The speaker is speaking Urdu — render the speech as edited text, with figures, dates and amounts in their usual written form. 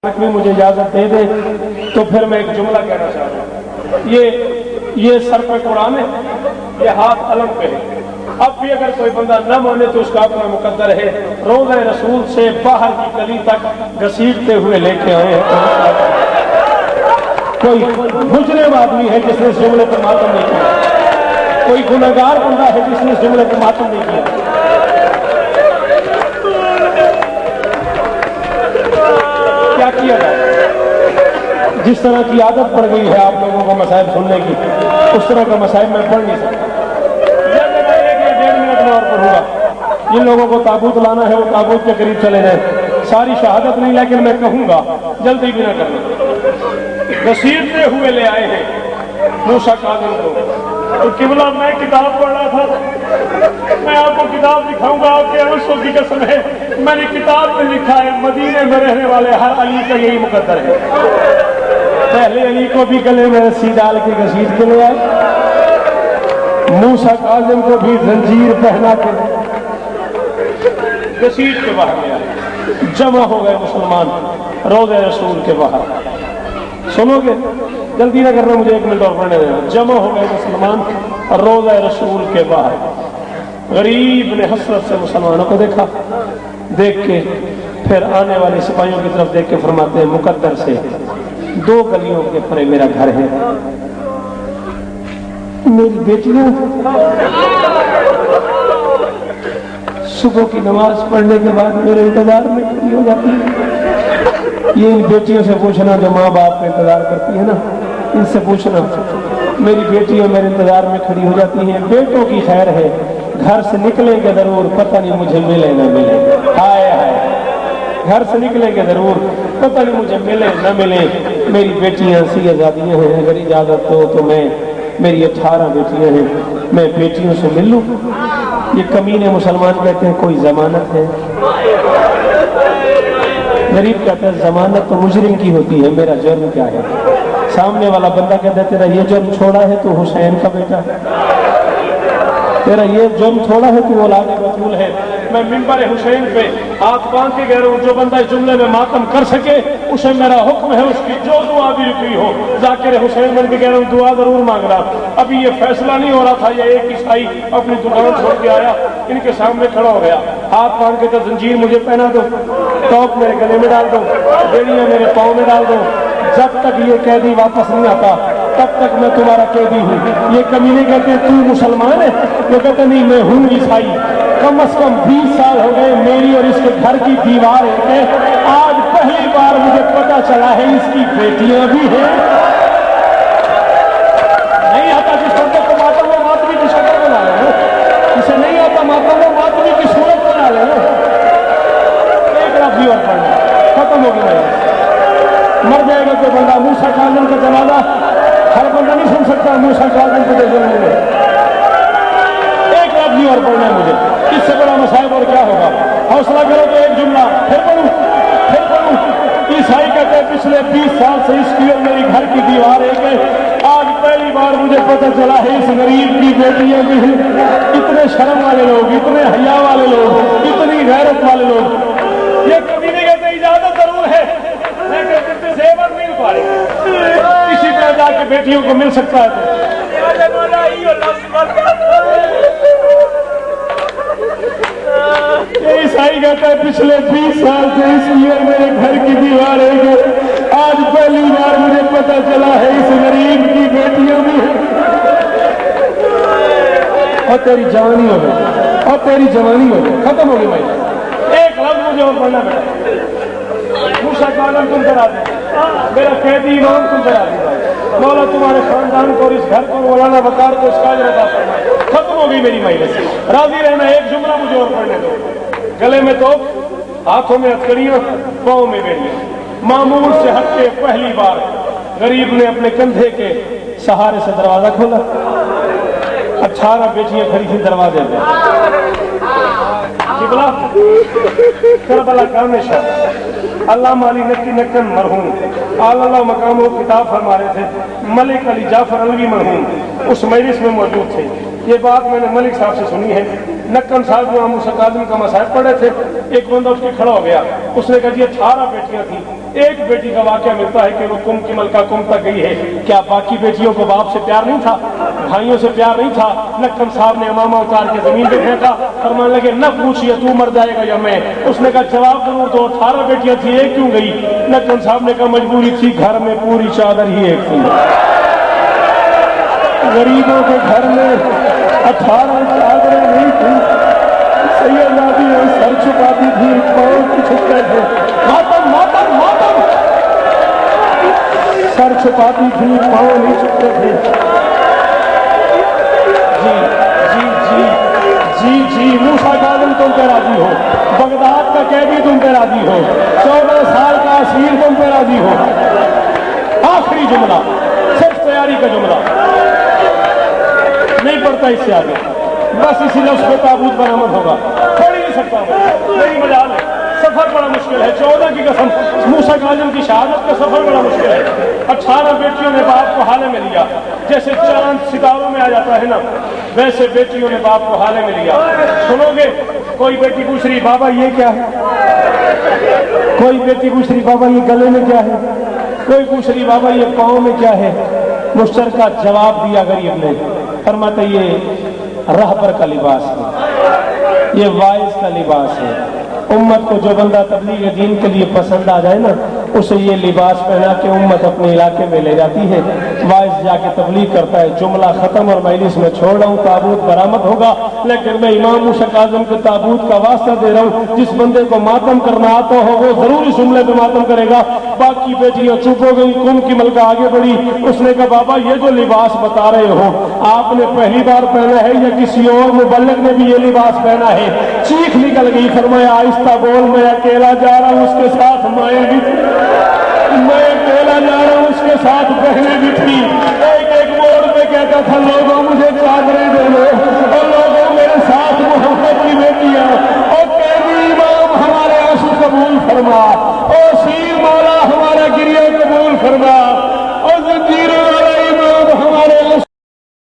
بھی مجھے اجازت دے دے تو پھر میں ایک جملہ کہنا چاہتا ہوں۔ یہ سر پہ قرآن ہے، یہ ہاتھ علم پہ ہے۔ اب بھی اگر کوئی بندہ نہ مانے تو اس کا اپنا مقدر ہے۔ روضہ رسول سے باہر کی گلی تک گھسیٹتے ہوئے لے کے آئے ہیں۔ کوئی مجرم آدمی ہے جس نے اس جملے پر ماتم نہیں کیا، کوئی گنہگار بندہ ہے جس نے اس جملے پر ماتم نہیں کیا۔ کیا کیا جائے؟ جس طرح کی عادت پڑ گئی ہے آپ لوگوں کو مسائل سننے کی، اس طرح کا مسائل میں پڑھ نہیں سکتا۔ جب میں 1 یا 1.5 منٹ میں اور پڑھوں گا۔ جن لوگوں کو تابوت لانا ہے وہ تابوت کے قریب چلے جائیں۔ ساری شہادت نہیں لیکن میں کہوں گا، جلدی بھی نہ کرنا۔ گھسیٹتے ہوئے لے آئے ہیں موسیٰ کاظم کو۔ تو قبلہ میں کتاب پڑھ رہا تھا، میں آپ کو کتاب دکھاؤں گا، آپ کے آنسوں کی قسم ہے، میں نے کتاب میں لکھا ہے مدینے میں رہنے والے ہر علی کا یہی مقدر ہے۔ پہلے علی کو بھی گلے میں رسی ڈال کے گھسیٹ کے لے آئے، موسیٰ کاظم کو بھی زنجیر پہنا کے گھسیٹ کے باہر لے آئے۔ جمع ہو گئے مسلمان روضہ رسول کے باہر۔ سنو گے؟ جلدی نہ کرنا، مجھے 1 منٹ اور پڑھنے دینا۔ جمع ہو گئے مسلمان روضہ رسول کے باہر۔ غریب نے حسرت سے مسلمانوں کو دیکھا، دیکھ کے پھر آنے والے سپاہیوں کی طرف دیکھ کے فرماتے ہیں مقدر سے 2 گلیوں کے پرے میرا گھر ہے، میری بیٹیاں صبح کی نماز پڑھنے کے بعد میرے انتظار میں کھڑی ہو جاتی ہیں۔ یہ ان بیٹیوں سے پوچھنا جو ماں باپ کا انتظار کرتی ہے نا، ان سے پوچھنا، میری بیٹیاں میرے انتظار میں کھڑی ہو جاتی ہیں، بیٹوں کی خیر ہے، گھر سے نکلیں گے ضرور، پتہ نہیں مجھے ملے نہ ملے۔ ہائے ہائے، گھر سے نکلیں گے ضرور، پتہ نہیں مجھے ملے نہ ملے۔ میری بیٹیاں سی آزادیاں ہیں، اگر اجازت ہو تو میری 18 بیٹیاں ہیں، میں بیٹیوں سے مل لوں۔ یہ کمینے مسلمان کہتے ہیں کوئی ضمانت ہے؟ غریب کہتا ہے ضمانت تو مجرم کی ہوتی ہے، میرا جرم کیا ہے؟ سامنے والا بندہ کہتا ہے تیرا یہ جرم چھوڑا ہے تو حسین کا بیٹا ہے، تیرا یہ جرم چھوڑا ہے تو اولاد رسول ہے۔ میں منبر حسین پہ ہاتھ باندھ کے کہہ رہا ہوں، جو بندہ اس جملے میں ماتم کر سکے اسے میرا حکم ہے، اس کی جو دعا بھی رکی ہو، ذاکر حسین بن کے کہہ رہا ہوں دعا ضرور مانگ رہا۔ ابھی یہ فیصلہ نہیں ہو رہا تھا، یہ ایک عیسائی اپنی دکان چھوڑ کے آیا، ان کے سامنے کھڑا ہو گیا، ہاتھ باندھ کے تو زنجیر مجھے پہنا دو، ٹوپ میرے گلے میں ڈال دو، بیڑیاں میرے پاؤں میں ڈال دو، جب تک یہ قیدی واپس نہیں آتا تب تک میں تمہارا قیدی ہوں۔ یہ کمینے کہتے ہیں تو مسلمان ہے؟ وہ کہتے نہیں میں ہوں عیسائی۔ کم از کم 20 سال ہو گئے میری اور اس کے گھر کی دیوار ہے، آج پہلی بار مجھے پتا چلا ہے اس کی بیٹیاں بھی ہیں۔ نہیں آتا جس بندے کو ماتم وہ ماتمی کی شکل بنا لے، اسے نہیں آتا ماتم وہ ماتمی کی صورت بنا لے۔ ایک لفظ اور پڑھنا ختم ہو گیا، مر جائے گا کوئی بندہ۔ موسیٰ کاظم کا جنازہ ہر بندہ نہیں سن سکتا، موسیٰ کاظم کو دیکھنے میں ایک لفظ اور پڑھنا ہے مجھے، اس سے بڑا مصائب اور کیا ہوگا؟ حوصلہ کرو تو ایک جملہ پھر پڑھوں۔ عیسائی کہتے ہیں پچھلے 20 سال سے اس کی اور میری گھر کی دیوار ایک ہے، آج پہلی بار مجھے پتہ چلا ہے اس غریب کی بیٹیاں بھی ہیں۔ اتنے شرم والے لوگ، اتنے حیا والے لوگ، اتنی غیرت والے لوگ، یہ کبھی نہیں کہتے اجازت ضرور ہے لیکن زیور نہیں اتارے، کسی طرح جا کے بیٹیوں کو مل سکتا ہے۔ عیسائی کہتا ہے پچھلے 20 سال سے اس لیے میرے گھر کی دیوار ہے، آج پہلی بار مجھے پتا چلا ہے اس غریب کی بیٹیاں بھی ہیں۔ اور تیری جوانی ہو گئی، اور تیری جوانی ہو گئی، ختم ہو گئی بھائی۔ ایک لفظ مجھے اور پڑھنا بیٹا۔ موسیٰ کاظم تم کرا دیں، میرا قیدی امام تم کرا دیں، مولا تمہارے خاندان کو اور اس گھر کو، مولانا وقار کو اس کا اجر عطا فرمائے۔ ختم ہو گئی میری مجلس، راضی رہنا۔ ایک جملہ مجھے اور پڑھنے دو۔ گلے میں تو، ہاتھوں میں ہتھکڑیاں، پاؤں میں بیڑیاں، معمول سے ہٹ کے پہلی بار غریب نے اپنے کندھے کے سہارے سے دروازہ کھولا۔ 18 بیٹیاں کھڑی تھیں دروازے پہ۔ کربلا کا نشہ علامہ علی نقی نکن مرحوم اللہ مقام و کتاب فرما رہے تھے، ملک علی جعفر علوی مرحوم اس مجلس میں موجود تھے۔ یہ بات میں نے ملک صاحب سے سنی ہے. نکن صاحب جو موسیٰ کاظم کا مصائب پڑھے تھے, ایک بندہ اس کے کھڑا ہو گیا, اس نے کہا جی 18 بیٹیاں تھیں, ایک بیٹی کا واقعہ ملتا ہے کہ وہ کم کی ملکہ کم تک گئی ہے, کیا باقی بیٹیوں کو باپ سے پیار نہیں تھا, بھائیوں سے پیار نہیں تھا؟ نکن صاحب نے امامہ اتار کے زمین پہ پھینکا, فرمانے لگے نہ پوچھئے تو مر جائے گا یا میں. اس نے کہا جواب ضرور دو, 18 بیٹیاں تھیں ایک کیوں گئی؟ نکن صاحب نے کہا مجبوری تھی, گھر میں پوری چادر ہی ایک تھی. غریبوں کے گھر میں 18 چادریں نہیں تھی, سید نادی سر چھپاتی تھی, پاؤں کی چھپتے تھے, ماتم ماتم ماتم, سر چھپاتی تھی, پاؤں نہیں چھپتے تھے. جی موسیٰ کاظم تم پہ راضی ہو, بغداد کا قیدی تم پہ راضی ہو, 14 سال کا اسیر تم پہ راضی ہو. آخری جملہ, صرف تیاری کا جملہ, نہیں پڑتا اس سے آگے, بس اسی لفظ پہ تابوت برآمد ہوگا. چھوڑ ہی نہیں سکتا ہوں, میری مجال ہے. سفر بڑا مشکل ہے, 14 کی قسم, موسیٰ کاظم کی شہادت کا سفر بڑا مشکل ہے. 18 بیٹیوں نے باپ کو حالے میں لیا, جیسے چاند ستاروں میں آ جاتا ہے نا, ویسے بیٹیوں نے باپ کو حالے میں لیا. سنو گے, کوئی بیٹی پوچھ رہی بابا یہ کیا ہے, کوئی بیٹی پوچھ رہی بابا یہ گلے میں کیا ہے, کوئی پوچھ رہی بابا یہ پاؤں میں کیا ہے. مشترکہ جواب دیا غریب نے, فرماتا یہ رہبر کا لباس ہے, یہ وائز کا لباس ہے. امت کو جو بندہ تبلیغ دین کے لیے پسند آ جائے نا, اسے یہ لباس پہنا کے امت اپنے علاقے میں لے جاتی ہے. وائز جا کے تبلیغ کرتا ہے, جملہ ختم اور مجلس میں چھوڑ رہا ہوں, تابوت برآمد ہوگا. لیکن میں امام موسیٰ کاظم کے تابوت کا واسطہ دے رہا ہوں, جس بندے کو ماتم کرنا آتا ہو وہ ضرور اس جملے پہ ماتم کرے گا. باقی بیٹیاں چپ ہو گئی, کم کی ملکہ آگے بڑھی. اس نے کہا بابا یہ جو لباس بتا رہے ہو آپ نے پہلی بار پہنا ہے یا کسی اور مبلغ نے بھی یہ لباس پہنا ہے؟ چیخ نکل گئی. فرمایا آہستہ بول, میں اکیلا جا رہا ہوں, اس کے ساتھ مائیں بھی.